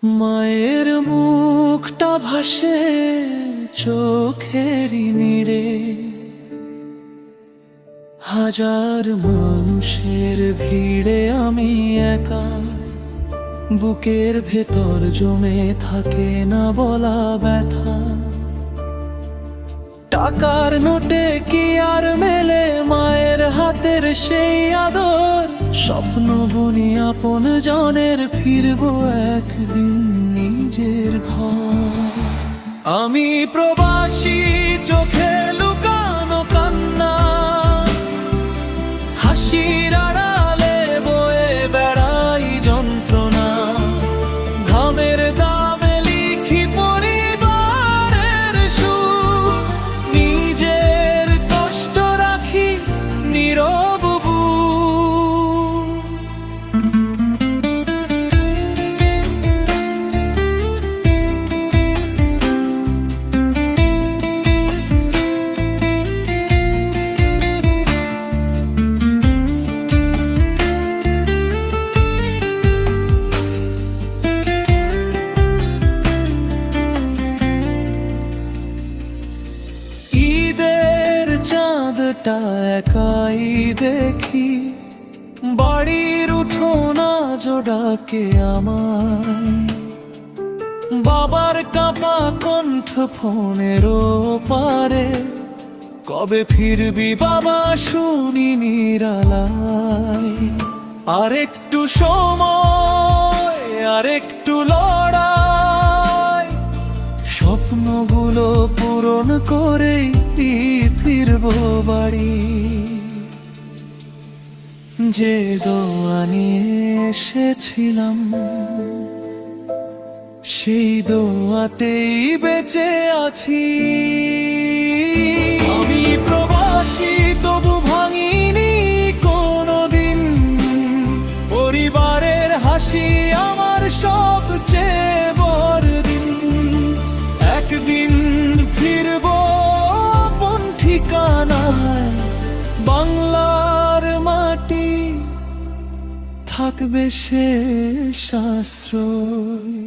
মায়ের মুখটা ভাসে চোখেরই নীড়ে, হাজার মানুষের ভিড়ে আমি একা। বুকের ভেতর জমে থাকে না বলা ব্যথা। টাকার নোটে কি আর মেলে মায়ের হাতের সেই আদর? স্বপ্ন বুনি আপন জনের, ফিরবো একদিন নিজের ঘর। আমি প্রবাসী, চোখে লুকানো কান্না, হাসির আড়ালে বয়ে বেড়াই যন্ত্রণা। ঘামের দামে লিখি পরিবারের সুখ, নিজের কষ্ট রাখি নীরব বুক। ঈদের চাঁদটা একাই দেখি, বাড়ির উঠোনা জোড়াকে আমায়। বাবার কাঁপা কণ্ঠ ফোনের পারে, কবে ফিরবি বাবা শুনি নিরালায়। আরেকটু সময়, আরেকটু লড়াই, স্বপ্নগুলো পূরণ করেই ফিরবো বাড়ি। যে দোয়া নিয়ে এসেছিলাম, সেই দোয়াতেই বেঁচে আছি। আমি প্রবাসী, তবু ভাঙিনি কোনোদিন। পরিবারের হাসি আমার সবচেয়ে বড় দিন। একদিন ফিরবো আপন ঠিকানায়, বাংলার মাটি থাকবে শেষ আশ্রয়।